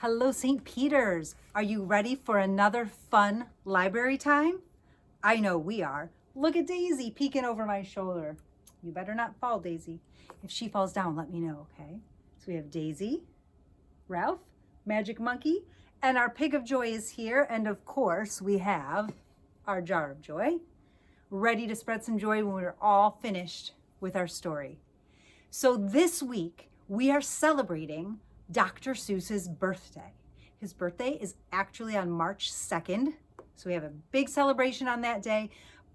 Hello, St. Peter's. Are you ready for another fun library time? I know we are. Look at Daisy peeking over my shoulder. You better not fall, Daisy. If she falls down, let me know, okay? So we have Daisy, Ralph, Magic Monkey, and our Pig of Joy is here. And of course, we have our Jar of Joy, ready to spread some joy when we're all finished with our story. So this week, we are celebrating Dr. Seuss's birthday. His birthday is actually on March 2nd, so we have a big celebration on that day,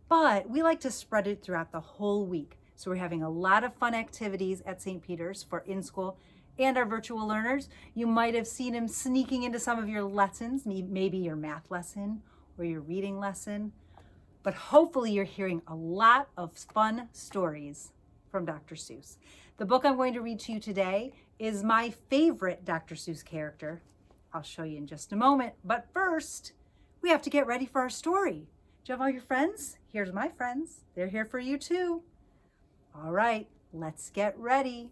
but we like to spread it throughout the whole week. So we're having a lot of fun activities at St. Peter's for in-school and our virtual learners. You might have seen him sneaking into some of your lessons, maybe your math lesson or your reading lesson, but hopefully you're hearing a lot of fun stories from Dr. Seuss. The book I'm going to read to you today is my favorite Dr. Seuss character. I'll show you in just a moment, but first, we have to get ready for our story. Do you have all your friends? Here's my friends. They're here for you too. All right, let's get ready.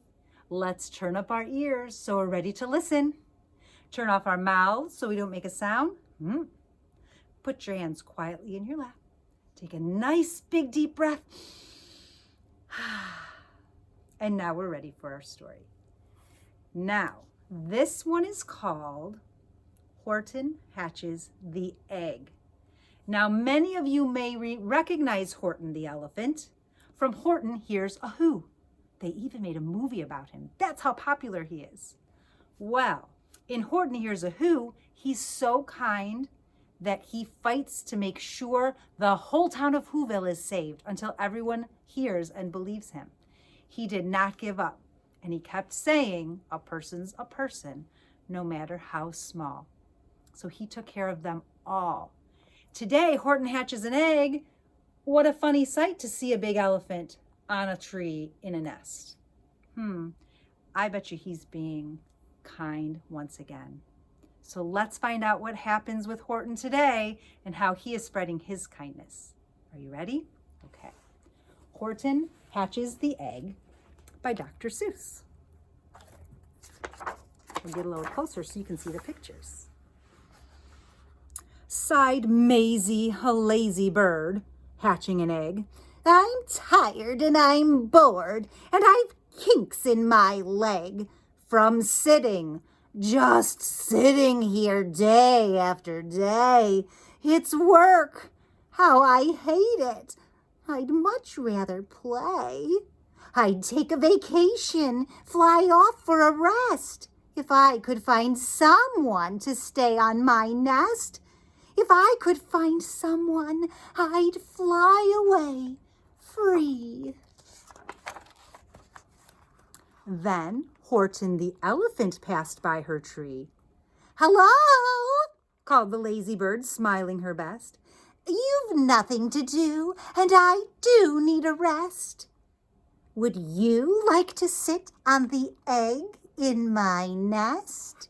Let's turn up our ears so we're ready to listen. Turn off our mouths so we don't make a sound. Put your hands quietly in your lap. Take a nice big deep breath. And now we're ready for our story. Now, this one is called Horton Hatches the Egg. Now, many of you may recognize Horton the elephant. From Horton Hears a Who. They even made a movie about him. That's how popular he is. Well, in Horton Hears a Who, he's so kind that he fights to make sure the whole town of Whoville is saved until everyone hears and believes him. He did not give up, and he kept saying, a person's a person, no matter how small. So he took care of them all. Today, Horton hatches an egg. What a funny sight to see a big elephant on a tree in a nest. I bet you he's being kind once again. So let's find out what happens with Horton today and how he is spreading his kindness. Are you ready? Okay. Horton Hatches the Egg by Dr. Seuss. We'll get a little closer so you can see the pictures. Sighed Maisie, a lazy bird, hatching an egg. I'm tired and I'm bored, and I've kinks in my leg from sitting, just sitting here day after day. It's work. How I hate it. I'd much rather play. I'd take a vacation, fly off for a rest, if I could find someone to stay on my nest. If I could find someone, I'd fly away free. Then Horton the elephant passed by her tree. Hello, called the lazy bird, smiling her best. You've nothing to do, and I do need a rest. Would you like to sit on the egg in my nest?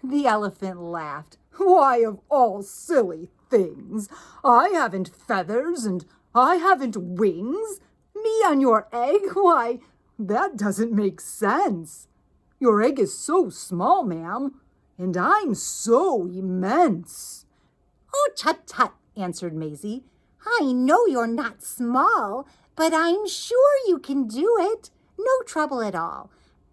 The elephant laughed. Why, of all silly things, I haven't feathers and I haven't wings. Me on your egg? Why, that doesn't make sense. Your egg is so small, ma'am, and I'm so immense. Oh, tut-tut, answered Maisie. I know you're not small, but I'm sure you can do it. No trouble at all.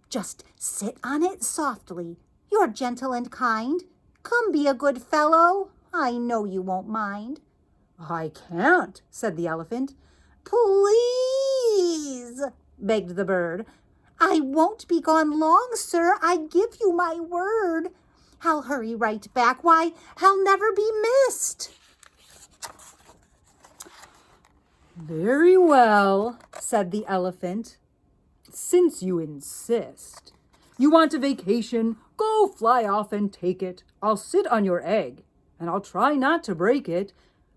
Just sit on it softly. You're gentle and kind. Come be a good fellow. I know you won't mind. I can't, said the elephant. Please, begged the bird. I won't be gone long, sir. I give you my word. I'll hurry right back. Why, I'll never be missed. Very well, said the elephant. Since you insist. You want a vacation? Go fly off and take it. I'll sit on your egg, and I'll try not to break it.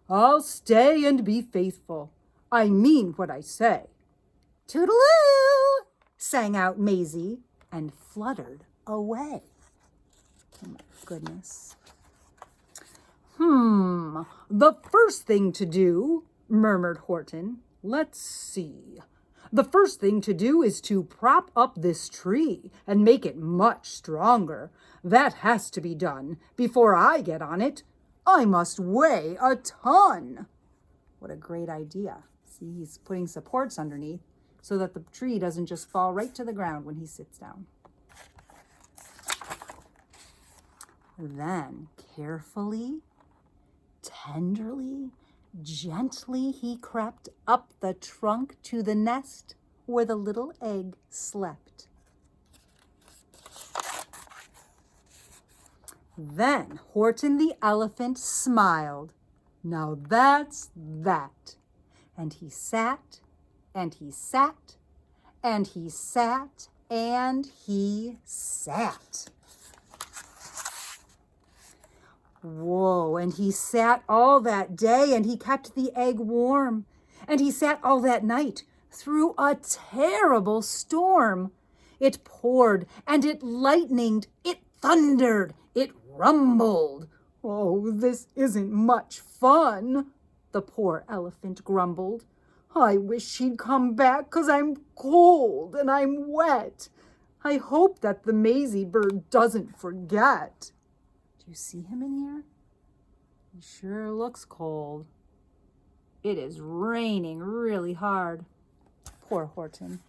I'll stay and be faithful. I mean what I say. Toodaloo, sang out Maisie, and fluttered away. Oh my goodness. The first thing to do, murmured Horton. Let's see. The first thing to do is to prop up this tree and make it much stronger. That has to be done before I get on it. I must weigh a ton." What a great idea. See, he's putting supports underneath so that the tree doesn't just fall right to the ground when he sits down. Then, carefully, tenderly, gently, he crept up the trunk to the nest where the little egg slept. Then Horton the elephant smiled. "Now that's that." And he sat, and he sat, and he sat, and he sat. Whoa, and he sat all that day, and he kept the egg warm. And he sat all that night through a terrible storm. It poured, and it lightened, it thundered, it rumbled. "Oh, this isn't much fun," the poor elephant grumbled. "I wish she'd come back 'cause I'm cold and I'm wet. I hope that the Maisie bird doesn't forget." Do you see him in here? He sure looks cold. It is raining really hard. Poor Horton.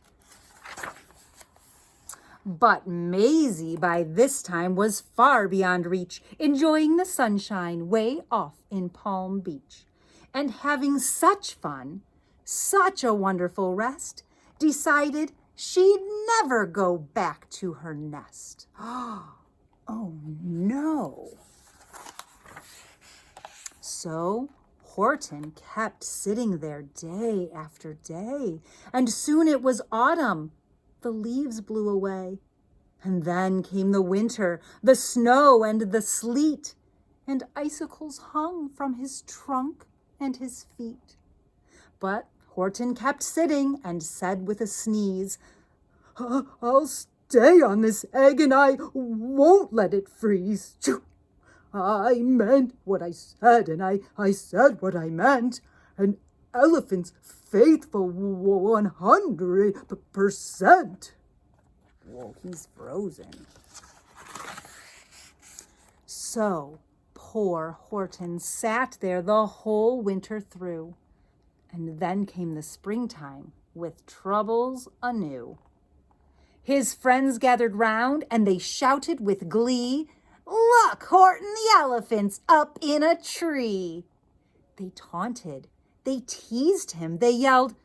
But Maisie by this time was far beyond reach, enjoying the sunshine way off in Palm Beach, and having such fun, such a wonderful rest, decided she'd never go back to her nest. Oh no. So Horton kept sitting there day after day, and soon it was autumn. The leaves blew away, and then came the winter, the snow and the sleet, and icicles hung from his trunk and his feet. But Horton kept sitting and said with a sneeze, "I'll stay on this egg and I won't let it freeze. I meant what I said and I said what I meant. An elephant's faithful 100%. Whoa, he's frozen. So poor Horton sat there the whole winter through. And then came the springtime with troubles anew. His friends gathered round and they shouted with glee, "Look, Horton the elephant's up in a tree." They taunted, they teased him, they yelled,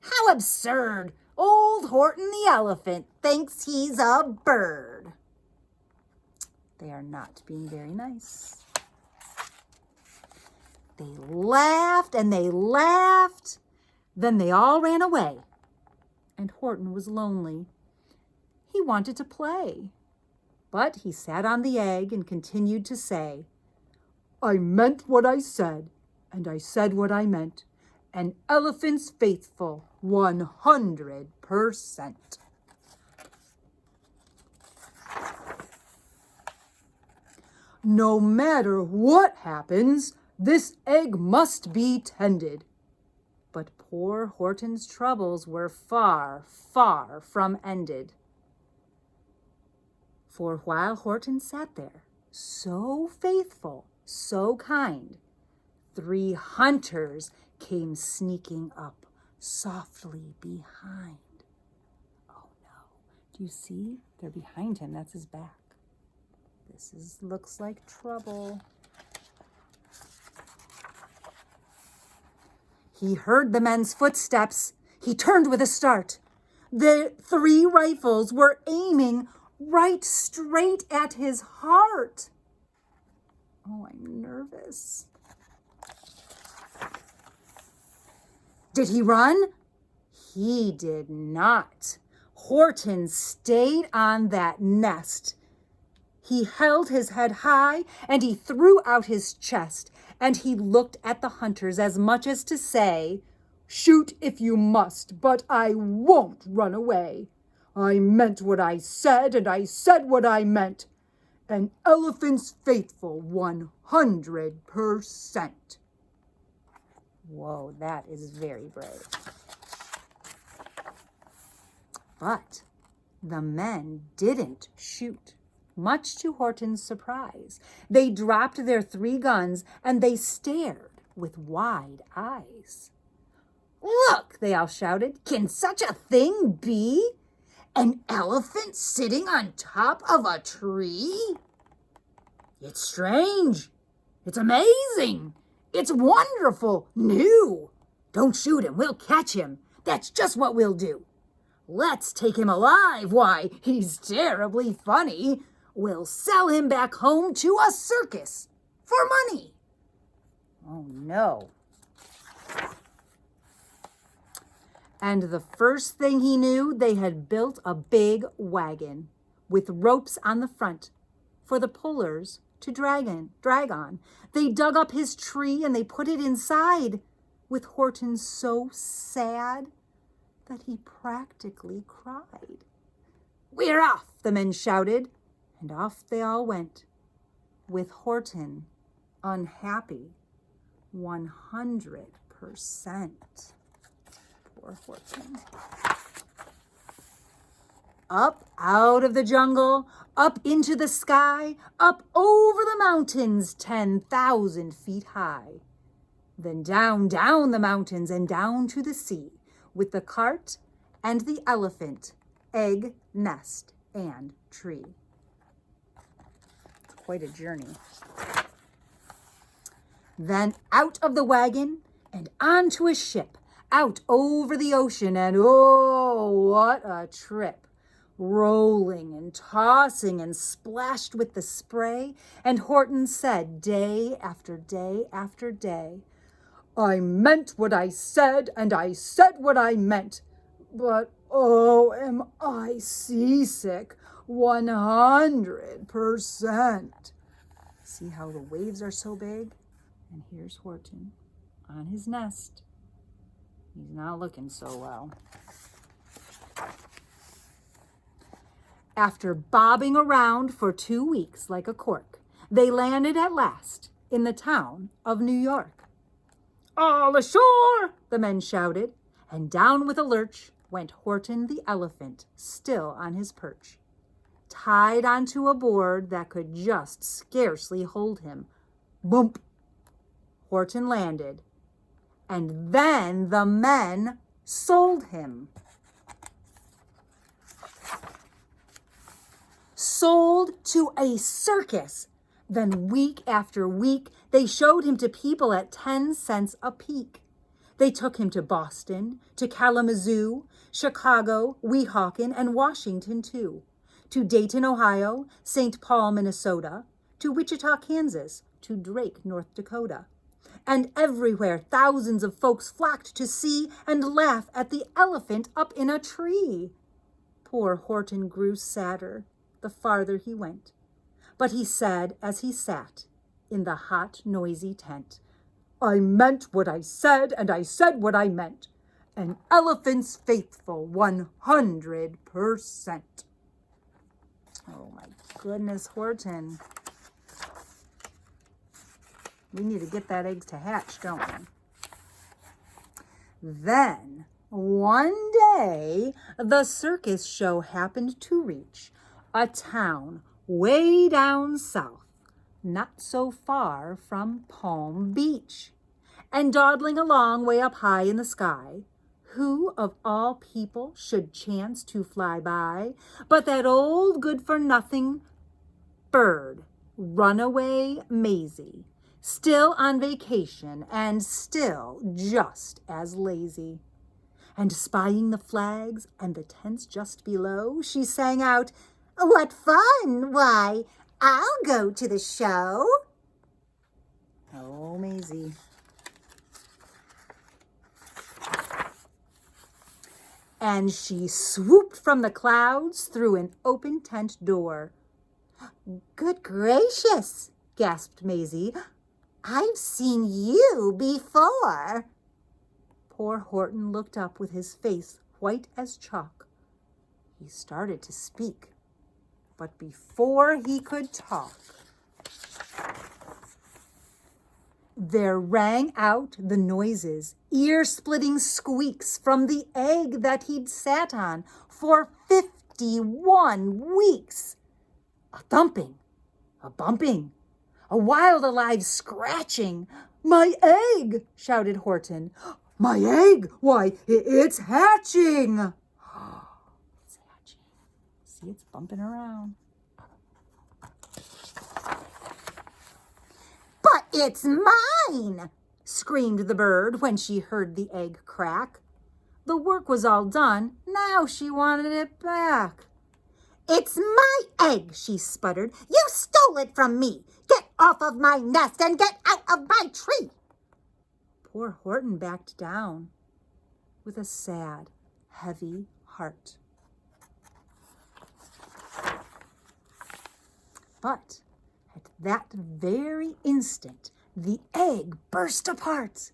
"How absurd! Old Horton the elephant thinks he's a bird." They are not being very nice. They laughed and they laughed. Then they all ran away. And Horton was lonely. He wanted to play. But he sat on the egg and continued to say, "I meant what I said, and I said what I meant. An elephant's faithful 100%. No matter what happens, this egg must be tended." But poor Horton's troubles were far, far from ended. For while Horton sat there, so faithful, so kind, 3 hunters came sneaking up softly behind. Oh no, do you see? They're behind him, that's his back. This looks like trouble. He heard the men's footsteps. He turned with a start. The 3 rifles were aiming right straight at his heart. Oh, I'm nervous. Did he run? He did not. Horton stayed on that nest. He held his head high and he threw out his chest and he looked at the hunters as much as to say, "Shoot if you must, but I won't run away. I meant what I said and I said what I meant. An elephant's faithful 100%. Whoa, that is very brave. But the men didn't shoot, much to Horton's surprise. They dropped their 3 guns and they stared with wide eyes. "Look," they all shouted, "can such a thing be? An elephant sitting on top of a tree? It's strange. It's amazing. It's wonderful. New. Don't shoot him. We'll catch him. That's just what we'll do. Let's take him alive. Why, he's terribly funny. We'll sell him back home to a circus for money." Oh, no. And the first thing he knew, they had built a big wagon with ropes on the front for the pullers to drag on. They dug up his tree and they put it inside, with Horton so sad that he practically cried. "We're off," the men shouted, and off they all went, with Horton unhappy 100%. Poor Horton. Up out of the jungle, up into the sky, up over the mountains 10,000 feet high. Then down, down the mountains and down to the sea, with the cart and the elephant, egg, nest, and tree. It's quite a journey. Then out of the wagon and onto a ship, out over the ocean, and oh, what a trip. Rolling and tossing and splashed with the spray, and Horton said day after day after day, "I meant what I said, and I said what I meant, but oh, am I seasick 100%. See how the waves are so big? And here's Horton on his nest. He's not looking so well. After bobbing around for 2 weeks like a cork, they landed at last in the town of New York. "All ashore!" the men shouted, and down with a lurch went Horton the elephant, still on his perch, tied onto a board that could just scarcely hold him. Bump! Horton landed, and then the men sold him. Sold to a circus. Then week after week, they showed him to people at 10 cents a peek. They took him to Boston, to Kalamazoo, Chicago, Weehawken, and Washington too, to Dayton, Ohio, St. Paul, Minnesota, to Wichita, Kansas, to Drake, North Dakota. And everywhere thousands of folks flocked to see and laugh at the elephant up in a tree. Poor Horton grew sadder the farther he went. But he said as he sat in the hot, noisy tent, "I meant what I said, and I said what I meant. An elephant's faithful 100%. Oh my goodness, Horton. We need to get that egg to hatch, don't we? Then, one day, the circus show happened to reach a town way down south, not so far from Palm Beach. And dawdling along way up high in the sky, who of all people should chance to fly by but that old good-for-nothing bird, Runaway Maisie, still on vacation and still just as lazy. And spying the flags and the tents just below, she sang out, "What fun! Why, I'll go to the show." Oh, Maisie. And she swooped from the clouds through an open tent door. "Good gracious," gasped Maisie. "I've seen you before." Poor Horton looked up with his face white as chalk. He started to speak, but before he could talk, there rang out the noises, ear-splitting squeaks from the egg that he'd sat on for 51 weeks. A thumping, a bumping, a wild alive scratching. My egg, shouted Horton. My egg, why, it's hatching. It's hatching. See, it's bumping around. But it's mine, screamed the bird when she heard the egg crack. The work was all done. Now she wanted it back. It's my egg, she sputtered. You stole it from me. Get off of my nest and get out of my tree. Poor Horton backed down with a sad, heavy heart. But at that very instant, the egg burst apart,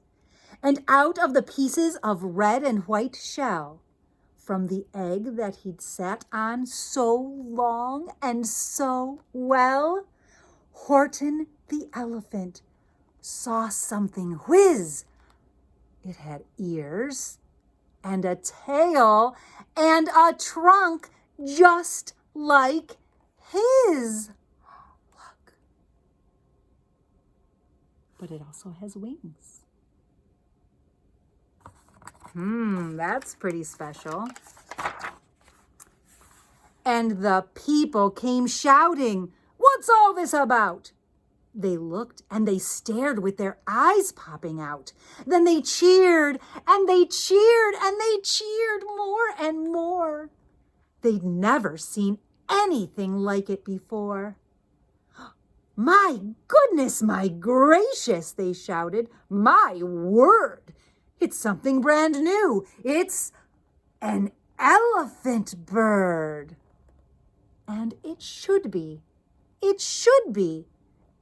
and out of the pieces of red and white shell, from the egg that he'd sat on so long and so well, Horton the elephant saw something whiz. It had ears and a tail and a trunk just like his. Look. But it also has wings. That's pretty special. And the people came shouting, "What's all this about?" They looked and they stared with their eyes popping out. Then they cheered and they cheered and they cheered more and more. They'd never seen anything like it before. My goodness, my gracious, they shouted. My word, it's something brand new. It's an elephant bird. And it should be. It should be.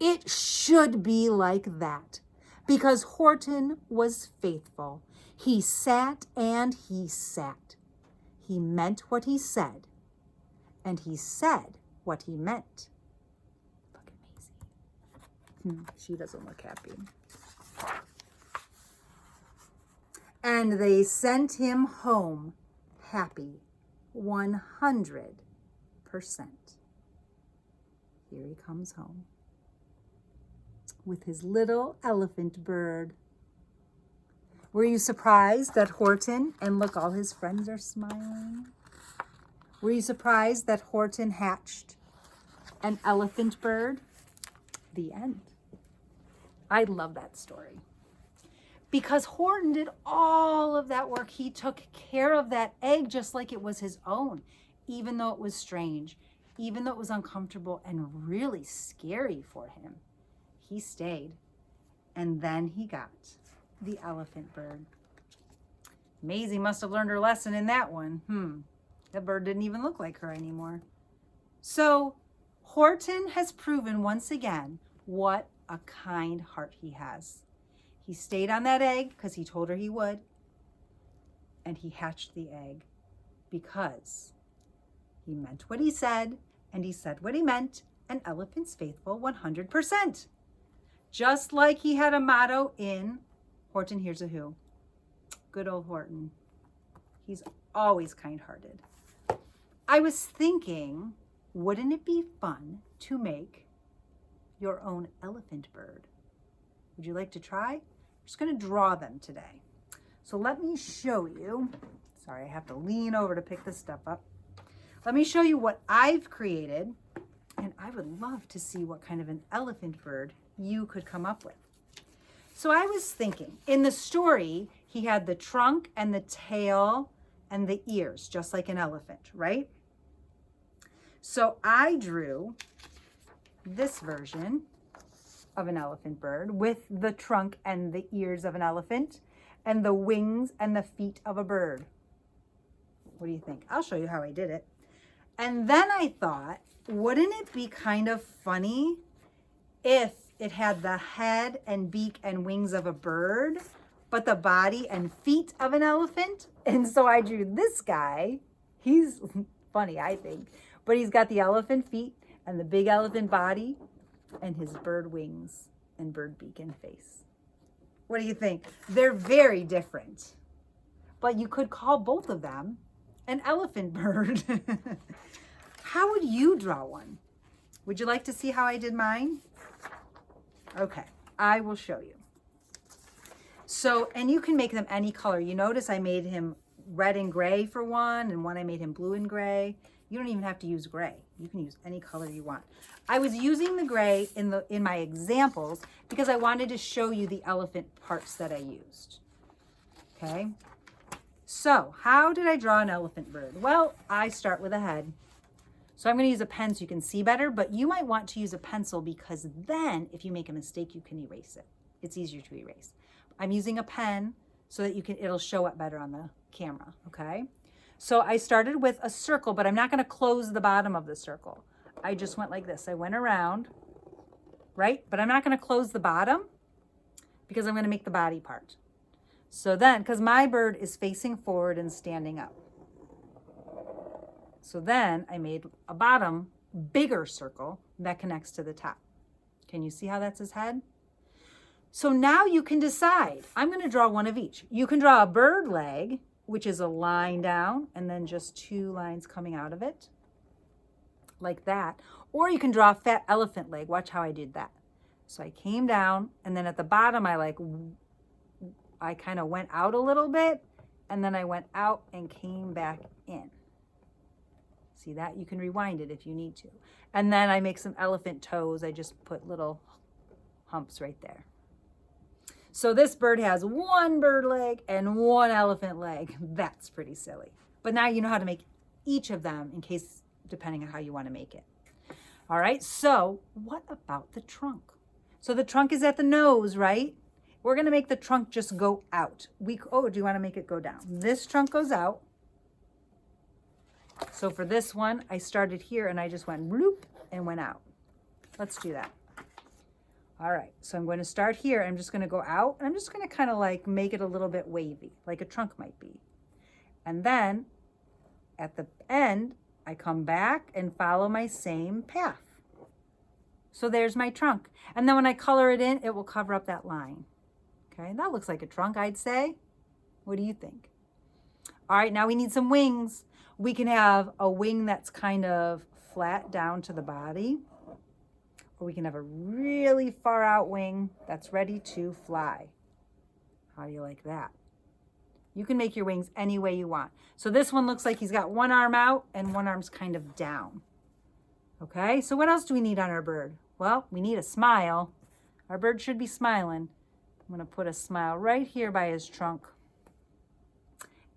It should be like that, because Horton was faithful. He sat and he sat. He meant what he said, and he said what he meant. Look at Maisie. She doesn't look happy. And they sent him home happy, 100%. Here he comes home with his little elephant bird. Were you surprised that Horton, and look, all his friends are smiling. Were you surprised that Horton hatched an elephant bird? The end. I love that story. Because Horton did all of that work. He took care of that egg just like it was his own, even though it was strange, even though it was uncomfortable and really scary for him. He stayed, and then he got the elephant bird. Maisie must have learned her lesson in that one. That bird didn't even look like her anymore. So Horton has proven once again what a kind heart he has. He stayed on that egg because he told her he would, and he hatched the egg because he meant what he said, and he said what he meant, and elephant's faithful 100%. Just like he had a motto in Horton Hears a Who. Good old Horton. He's always kind-hearted. I was thinking, wouldn't it be fun to make your own elephant bird? Would you like to try? I'm just going to draw them today. So let me show you. Sorry, I have to lean over to pick this stuff up. Let me show you what I've created, and I would love to see what kind of an elephant bird you could come up with. So I was thinking, in the story, he had the trunk and the tail and the ears, just like an elephant, right? So I drew this version of an elephant bird with the trunk and the ears of an elephant and the wings and the feet of a bird. What do you think? I'll show you how I did it. And then I thought, wouldn't it be kind of funny if it had the head and beak and wings of a bird, but the body and feet of an elephant? And so I drew this guy. He's funny, I think, but he's got the elephant feet and the big elephant body and his bird wings and bird beak and face. What do you think? They're very different, but you could call both of them an elephant bird. How would you draw one? Would you like to see how I did mine? Okay, I will show you. So, and you can make them any color. You notice I made him red and gray for one, and one I made him blue and gray. You don't even have to use gray. You can use any color you want. I was using the gray in my examples because I wanted to show you the elephant parts that I used. Okay, so how did I draw an elephant bird? Well, I start with a head. So I'm going to use a pen so you can see better, but you might want to use a pencil because then if you make a mistake, you can erase it. It's easier to erase. I'm using a pen so that it'll show up better on the camera, okay? So I started with a circle, but I'm not going to close the bottom of the circle. I just went like this. I went around, right? But I'm not going to close the bottom because I'm going to make the body part. So then, because my bird is facing forward and standing up. So then I made a bottom, bigger circle that connects to the top. Can you see how that's his head? So now you can decide. I'm going to draw one of each. You can draw a bird leg, which is a line down and then just two lines coming out of it, like that. Or you can draw a fat elephant leg. Watch how I did that. So I came down, and then at the bottom, I kind of went out a little bit, and then I went out and came back in. See that? You can rewind it if you need to. And then I make some elephant toes. I just put little humps right there. So this bird has one bird leg and one elephant leg. That's pretty silly. But now you know how to make each of them in case, depending on how you want to make it. All right, so what about the trunk? So the trunk is at the nose, right? We're going to make the trunk just go out. Do you want to make it go down? This trunk goes out. So for this one, I started here and I just went bloop and went out. Let's do that. All right, so I'm going to start here. I'm just going to go out, and I'm just going to kind of like make it a little bit wavy, like a trunk might be. And then at the end, I come back and follow my same path. So there's my trunk. And then when I color it in, it will cover up that line. Okay, that looks like a trunk, I'd say. What do you think? All right, now we need some wings. We can have a wing that's kind of flat down to the body, or we can have a really far out wing that's ready to fly. How do you like that? You can make your wings any way you want. So this one looks like he's got one arm out and one arm's kind of down. Okay, so what else do we need on our bird? Well, we need a smile. Our bird should be smiling. I'm gonna put a smile right here by his trunk.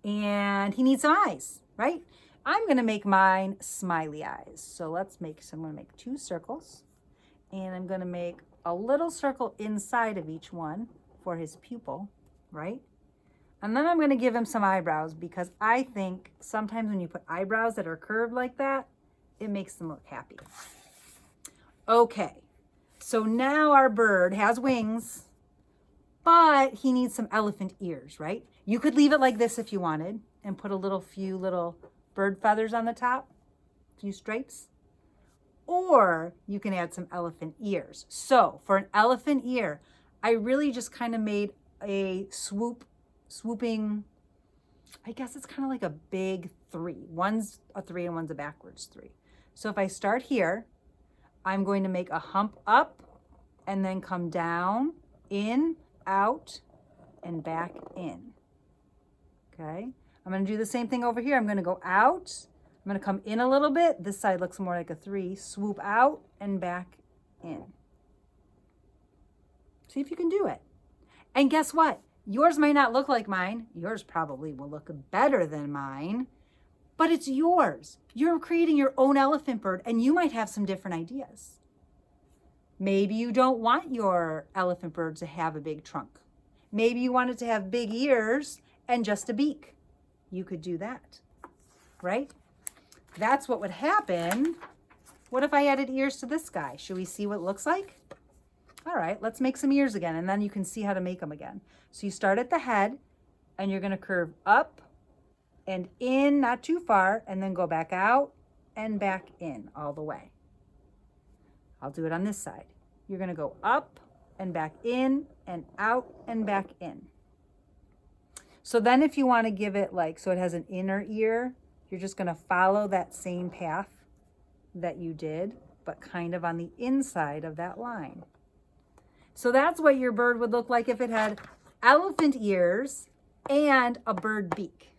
And he needs some eyes, right? I'm gonna make mine smiley eyes. So I'm gonna make two circles. And I'm going to make a little circle inside of each one for his pupil, right? And then I'm going to give him some eyebrows because I think sometimes when you put eyebrows that are curved like that, it makes them look happy. Okay, so now our bird has wings, but he needs some elephant ears, right? You could leave it like this if you wanted and put few little bird feathers on the top, a few stripes. Or you can add some elephant ears. So for an elephant ear, I really just kind of made a swooping, I guess it's kind of like a big three. One's a three and one's a backwards three. So if I start here, I'm going to make a hump up and then come down, in, out, and back in. Okay, I'm going to do the same thing over here. I'm going to go out. I'm going to come in a little bit. This side looks more like a three. Swoop out and back in. See if you can do it. And guess what? Yours might not look like mine. Yours probably will look better than mine. But it's yours. You're creating your own elephant bird, and you might have some different ideas. Maybe you don't want your elephant bird to have a big trunk. Maybe you want it to have big ears and just a beak. You could do that, right? That's what would happen. What if I added ears to this guy? Should we see what it looks like? All right, let's make some ears again, and then you can see how to make them again. So you start at the head, and you're going to curve up and in, not too far, and then go back out and back in all the way. I'll do it on this side. You're going to go up and back in and out and back in. So then if you want to give it so it has an inner ear, You're just going to follow that same path that you did, but kind of on the inside of that line. So that's what your bird would look like if it had elephant ears and a bird beak,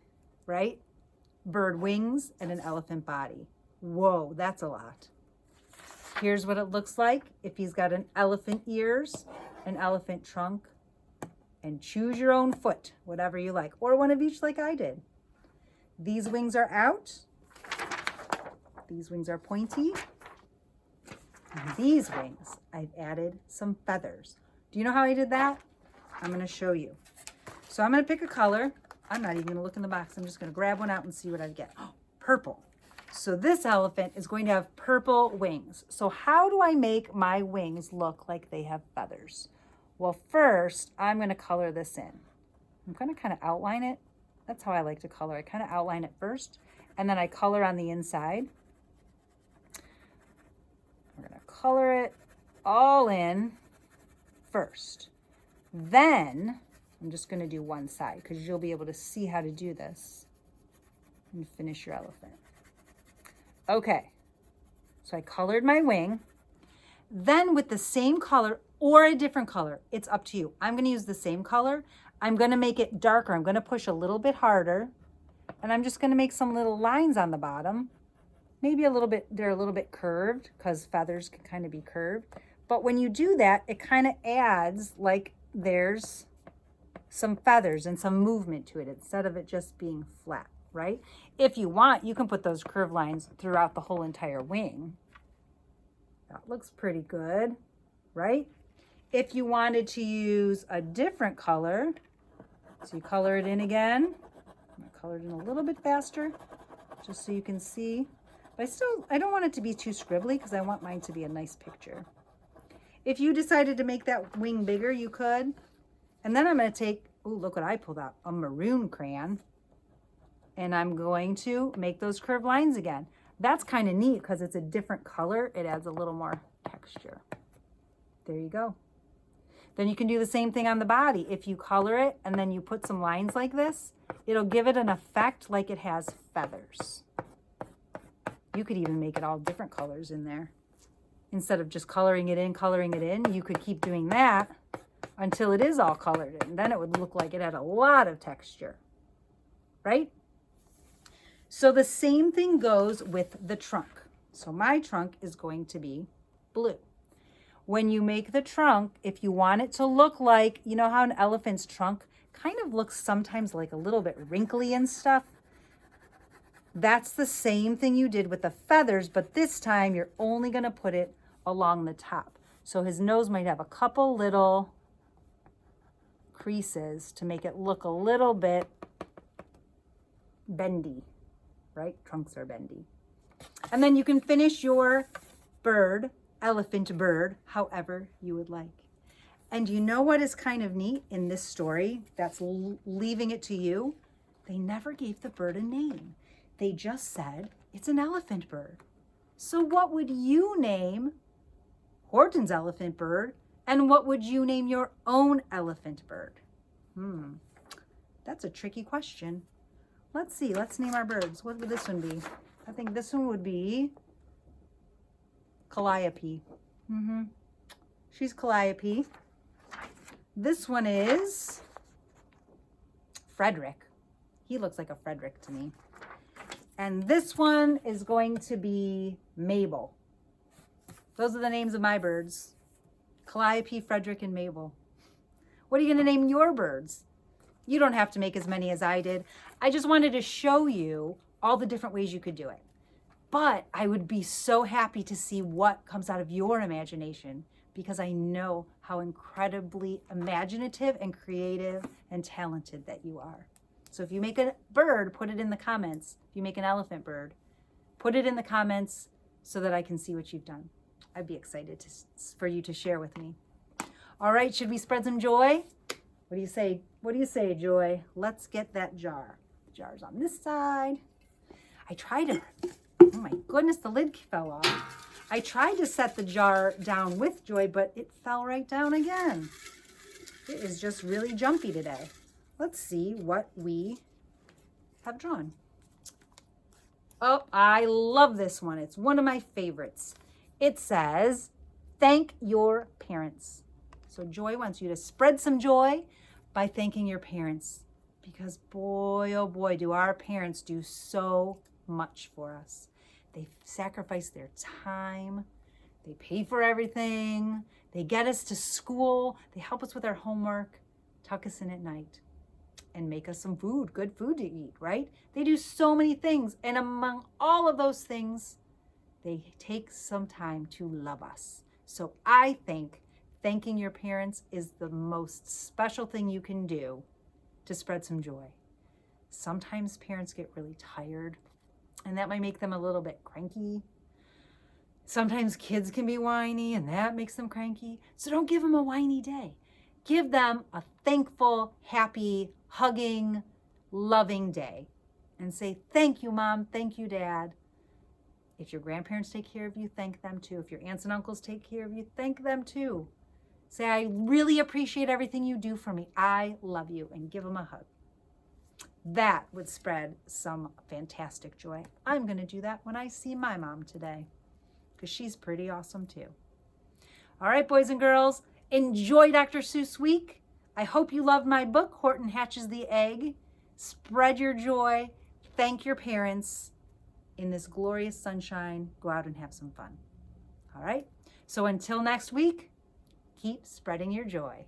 right? Bird wings and an elephant body. Whoa, that's a lot. Here's what it looks like if he's got an elephant ears, an elephant trunk, and choose your own foot, whatever you like, or one of each like I did. These wings are out. These wings are pointy. And these wings, I've added some feathers. Do you know how I did that? I'm going to show you. So I'm going to pick a color. I'm not even going to look in the box. I'm just going to grab one out and see what I get. Oh, purple. So this elephant is going to have purple wings. So how do I make my wings look like they have feathers? Well, first, I'm going to color this in. I'm going to kind of outline it. That's how I like to color. I kind of outline it first, and then I color on the inside. We're going to color it all in first. Then, I'm just going to do one side because you'll be able to see how to do this and finish your elephant. Okay, so I colored my wing. Then with the same color or a different color, it's up to you. I'm going to use the same color. I'm going to make it darker. I'm going to push a little bit harder. And I'm just going to make some little lines on the bottom. Maybe a little bit, they're a little bit curved because feathers can kind of be curved. But when you do that, it kind of adds like there's some feathers and some movement to it instead of it just being flat, right? If you want, you can put those curved lines throughout the whole entire wing. That looks pretty good, right? If you wanted to use a different color, so you color it in again. I'm going to color it in a little bit faster, just so you can see. But I don't want it to be too scribbly because I want mine to be a nice picture. If you decided to make that wing bigger, you could. And then I'm going to take, oh, look what I pulled out, a maroon crayon. And I'm going to make those curved lines again. That's kind of neat because it's a different color. It adds a little more texture. There you go. Then you can do the same thing on the body. If you color it and then you put some lines like this, it'll give it an effect like it has feathers. You could even make it all different colors in there. Instead of just coloring it in, you could keep doing that until it is all colored in. Then it would look like it had a lot of texture, right? So the same thing goes with the trunk. So my trunk is going to be blue. When you make the trunk, if you want it to look like, you know how an elephant's trunk kind of looks sometimes like a little bit wrinkly and stuff? That's the same thing you did with the feathers, but this time you're only going to put it along the top. So his nose might have a couple little creases to make it look a little bit bendy, right? Trunks are bendy. And then you can finish your bird, elephant bird, however you would like. And you know what is kind of neat in this story that's leaving it to you? They never gave the bird a name. They just said it's an elephant bird. So what would you name Horton's elephant bird? And what would you name your own elephant bird? That's a tricky question. Let's see. Let's name our birds. What would this one be? I think this one would be Calliope. She's Calliope. This one is Frederick. He looks like a Frederick to me. And this one is going to be Mabel. Those are the names of my birds. Calliope, Frederick, and Mabel. What are you going to name your birds? You don't have to make as many as I did. I just wanted to show you all the different ways you could do it. But I would be so happy to see what comes out of your imagination because I know how incredibly imaginative and creative and talented that you are. So if you make a bird, put it in the comments. If you make an elephant bird, put it in the comments so that I can see what you've done. I'd be excited for you to share with me. All right, should we spread some joy? What do you say? What do you say, Joy? Let's get that jar. The jar's on this side. I tried to, oh my goodness, the lid fell off. I tried to set the jar down with Joy, but it fell right down again. It is just really jumpy today. Let's see what we have drawn. Oh, I love this one. It's one of my favorites. It says, thank your parents. So Joy wants you to spread some joy by thanking your parents. Because boy, oh boy, do our parents do so much for us. They sacrifice their time. They pay for everything. They get us to school. They help us with our homework, tuck us in at night, and make us some food, good food to eat, right? They do so many things. And among all of those things, they take some time to love us. So I think thanking your parents is the most special thing you can do to spread some joy. Sometimes parents get really tired, and that might make them a little bit cranky. Sometimes kids can be whiny, and that makes them cranky. So don't give them a whiny day. Give them a thankful, happy, hugging, loving day. And say, thank you, Mom. Thank you, Dad. If your grandparents take care of you, thank them too. If your aunts and uncles take care of you, thank them too. Say, I really appreciate everything you do for me. I love you. And give them a hug. That would spread some fantastic joy. I'm going to do that when I see my mom today, because she's pretty awesome too. All right, boys and girls, enjoy Dr. Seuss Week. I hope you loved my book, Horton Hatches the Egg. Spread your joy. Thank your parents. In this glorious sunshine, go out and have some fun. All right? So until next week, keep spreading your joy.